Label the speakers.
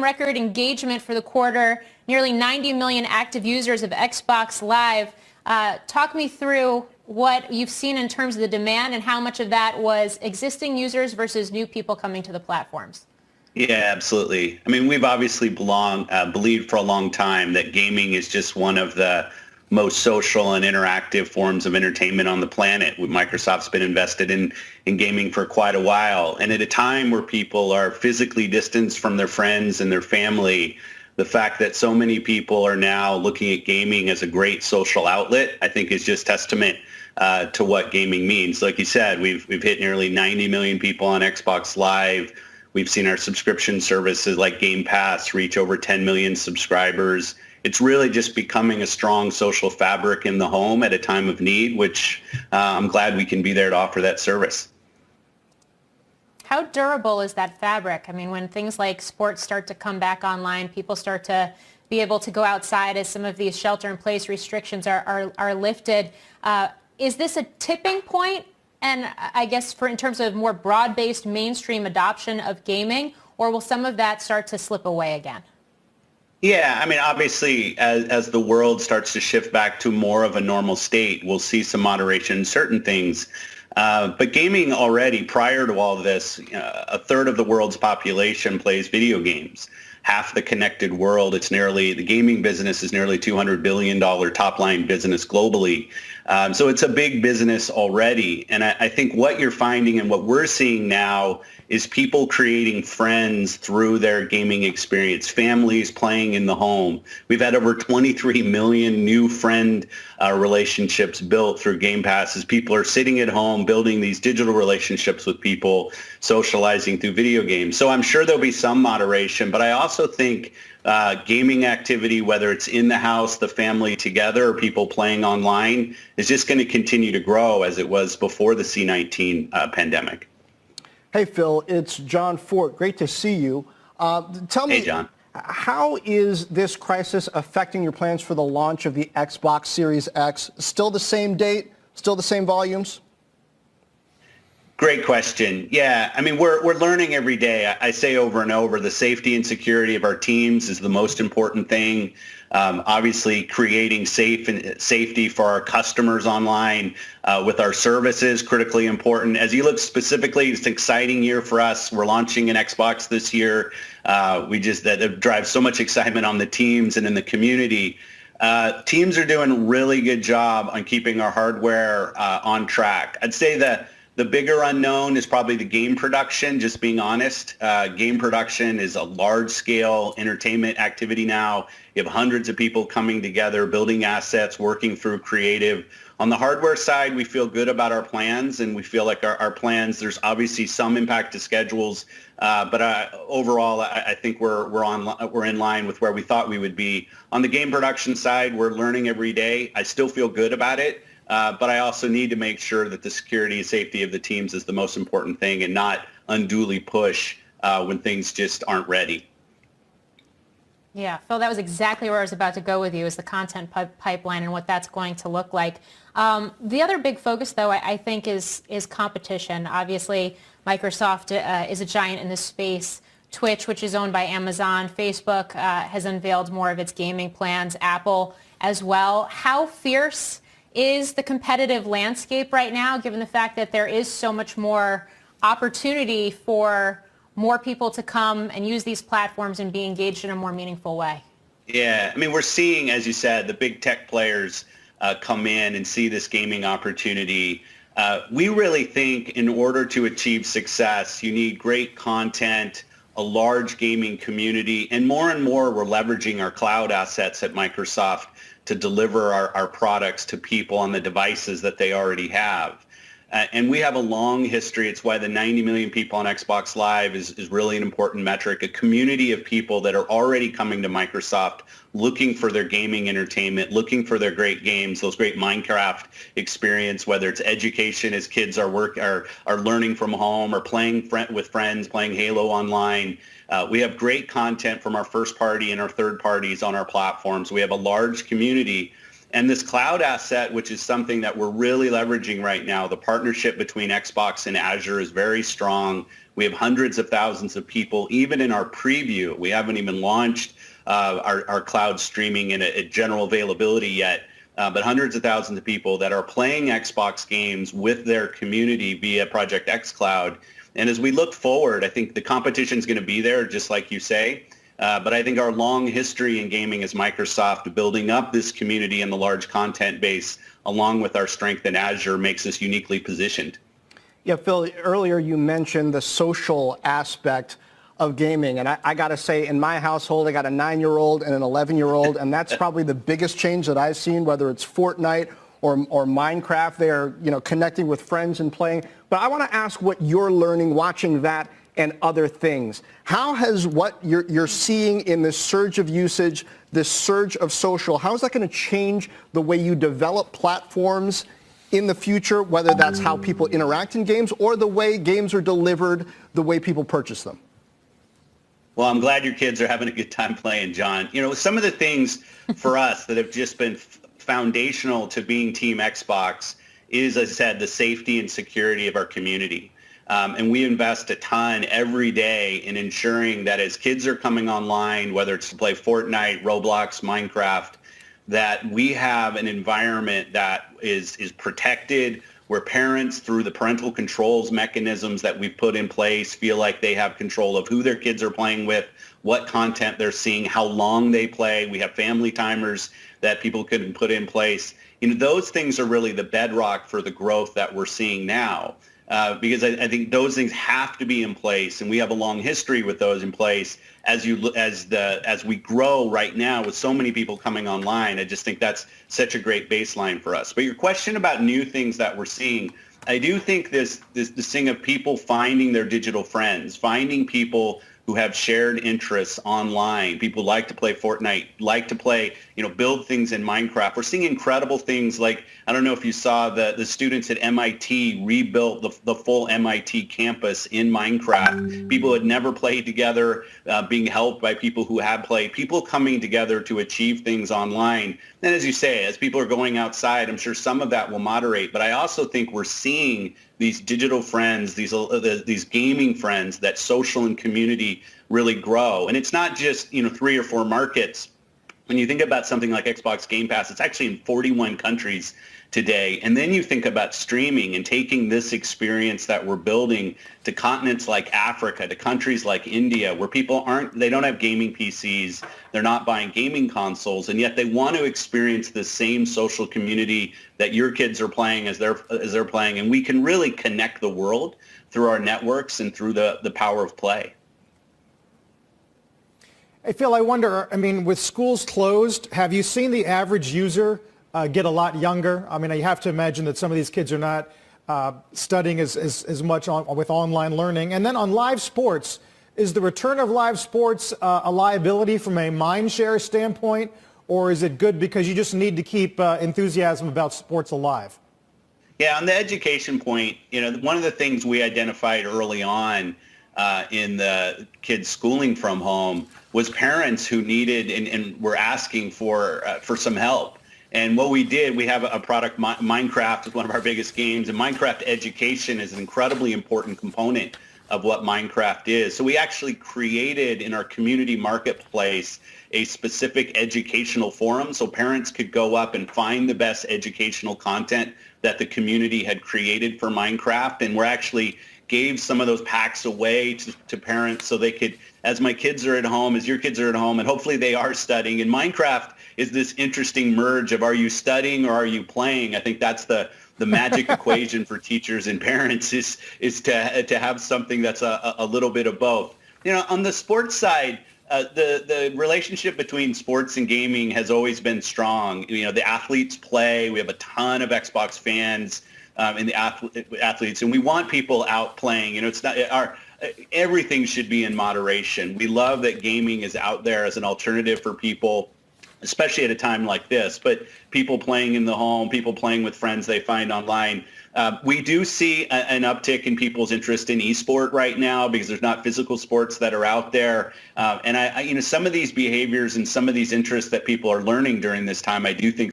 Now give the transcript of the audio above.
Speaker 1: all-time record engagement for the quarter, nearly 90 million active users of Xbox Live. Talk me through what you've seen in terms of the demand and how much of that was existing users versus new people coming to the platforms.
Speaker 2: Yeah, absolutely. I mean, we've obviously believed for a long time that gaming is just one of the most social and interactive forms of entertainment on the planet. Microsoft's been invested in gaming for quite a while. And at a time where people are physically distanced from their friends and their family, the fact that so many people are now looking at gaming as a great social outlet, I think is just testament to what gaming means. Like you said, we've hit nearly 90 million people on Xbox Live. We've seen our subscription services like Game Pass reach over 10 million subscribers. It's really just becoming a strong social fabric in the home at a time of need, which I'm glad we can be there to offer that service.
Speaker 1: How durable is that fabric? I mean, when things like sports start to come back online, people start to be able to go outside as some of these shelter-in-place restrictions are lifted. Is this a tipping point? And I guess in terms of more broad-based mainstream adoption of gaming, or will some of that start to slip away again?
Speaker 2: Yeah, I mean, obviously, as the world starts to shift back to more of a normal state, we'll see some moderation in certain things. But gaming already, prior to all of this, a third of the world's population plays video games. Half the connected world, the gaming business is nearly $200 billion top-line business globally. So it's a big business already. And I think what you're finding and what we're seeing now is people creating friends through their gaming experience, families playing in the home. We've had over 23 million new friend relationships built through Game Pass as people are sitting at home building these digital relationships with people, socializing through video games. So I'm sure there'll be some moderation, but I also think gaming activity, whether it's in the house, the family together, or people playing online, is just going to continue to grow as it was before the C-19 pandemic.
Speaker 3: Hey, Phil, it's John Fort. Great to see you. Tell me,
Speaker 2: hey, John.
Speaker 3: How is this crisis affecting your plans for the launch of the Xbox Series X? Still the same date? Still the same volumes?
Speaker 2: Great question. Yeah, I mean, we're learning every day. I say over and over, the safety and security of our teams is the most important thing. Obviously, creating safety for our customers online with our services, critically important. As you look specifically, it's an exciting year for us. We're launching an Xbox this year. That drives so much excitement on the teams and in the community. Teams are doing a really good job on keeping our hardware on track. I'd say that the bigger unknown is probably the game production, just being honest. Game production is a large-scale entertainment activity now. You have hundreds of people coming together, building assets, working through creative. On the hardware side, we feel good about our plans, and we feel like our plans, there's obviously some impact to schedules, but overall, I think we're in line with where we thought we would be. On the game production side, we're learning every day. I still feel good about it. But I also need to make sure that the security and safety of the teams is the most important thing and not unduly push when things just aren't ready.
Speaker 1: Yeah, Phil, that was exactly where I was about to go with you, is the content pipeline and what that's going to look like. The other big focus, though, I think is competition. Obviously, Microsoft is a giant in this space. Twitch, which is owned by Amazon, Facebook has unveiled more of its gaming plans, Apple as well. How fierce is the competitive landscape right now, given the fact that there is so much more opportunity for more people to come and use these platforms and be engaged in a more meaningful way?
Speaker 2: Yeah, I mean, we're seeing, as you said, the big tech players come in and see this gaming opportunity. We really think in order to achieve success, you need great content, a large gaming community, and more we're leveraging our cloud assets at Microsoft to deliver our products to people on the devices that they already have. And we have a long history. It's why the 90 million people on Xbox Live is really an important metric, a community of people that are already coming to Microsoft looking for their gaming entertainment, looking for their great games, those great Minecraft experience, whether it's education as kids are learning from home or playing with friends, playing Halo online. We have great content from our first party and our third parties on our platforms. We have a large community. And this cloud asset, which is something that we're really leveraging right now, the partnership between Xbox and Azure is very strong. We have hundreds of thousands of people, even in our preview. We haven't even launched our cloud streaming in a general availability yet, but hundreds of thousands of people that are playing Xbox games with their community via Project xCloud. And as we look forward, I think the competition is going to be there, just like you say. But I think our long history in gaming as Microsoft, building up this community and the large content base, along with our strength in Azure, makes us uniquely positioned.
Speaker 3: Yeah, Phil, earlier you mentioned the social aspect of gaming. And I got to say, in my household, I got a 9-year-old and an 11-year-old, and that's probably the biggest change that I've seen, whether it's Fortnite or Minecraft. They're, connecting with friends and playing. But I want to ask what you're learning watching that and other things. How has what you're seeing in this surge of usage, this surge of social, how is that going to change the way you develop platforms in the future, whether that's how people interact in games or the way games are delivered, the way people purchase them?
Speaker 2: Well, I'm glad your kids are having a good time playing, John. Some of the things for us that have just been foundational to being Team Xbox is, as I said, the safety and security of our community. And we invest a ton every day in ensuring that as kids are coming online, whether it's to play Fortnite, Roblox, Minecraft, that we have an environment that is protected, where parents, through the parental controls mechanisms that we've put in place, feel like they have control of who their kids are playing with, what content they're seeing, how long they play. We have family timers that people can put in place. Those things are really the bedrock for the growth that we're seeing now. Because I think those things have to be in place, and we have a long history with those in place. As we grow right now with so many people coming online, I just think that's such a great baseline for us. But your question about new things that we're seeing, I do think this thing of people finding their digital friends, finding people who have shared interests online. People like to play Fortnite, like to play, build things in Minecraft. We're seeing incredible things like, I don't know if you saw the students at MIT rebuilt the full MIT campus in Minecraft. People who had never played together, being helped by people who have played, people coming together to achieve things online. And as you say, as people are going outside, I'm sure some of that will moderate. But I also think we're seeing these digital friends, these gaming friends, that social and community really grow. And it's not just 3 or 4 markets. When you think about something like Xbox Game Pass, it's actually in 41 countries today. And then you think about streaming and taking this experience that we're building to continents like Africa, to countries like India, where people they don't have gaming PCs, they're not buying gaming consoles, and yet they want to experience the same social community that your kids are playing as they're playing. And we can really connect the world through our networks and through the power of play.
Speaker 4: Hey, Phil, I wonder, with schools closed, have you seen the average user get a lot younger? You have to imagine that some of these kids are not studying as much with online learning. And then on live sports, is the return of live sports a liability from a mind share standpoint, or is it good because you just need to keep enthusiasm about sports alive?
Speaker 2: Yeah, on the education point, one of the things we identified early on in the kids schooling from home was parents who needed and were asking for some help. And what we did, we have a product, Minecraft is one of our biggest games, and Minecraft education is an incredibly important component of what Minecraft is. So we actually created in our community marketplace a specific educational forum so parents could go up and find the best educational content that the community had created for Minecraft. And we're actually gave some of those packs away to parents so they could, as my kids are at home, as your kids are at home, and hopefully they are studying. And Minecraft is this interesting merge of, are you studying or are you playing? I think that's the magic equation for teachers and parents is to have something that's a little bit of both. On the sports side, the relationship between sports and gaming has always been strong. The athletes play. We have a ton of Xbox fans in the athletes, and we want people out playing. It's not everything should be in moderation. We love that gaming is out there as an alternative for people, especially at a time like this, but people playing in the home, people playing with friends they find online. We do see an uptick in people's interest in esport right now because there's not physical sports that are out there. And some of these behaviors and some of these interests that people are learning during this time, I do think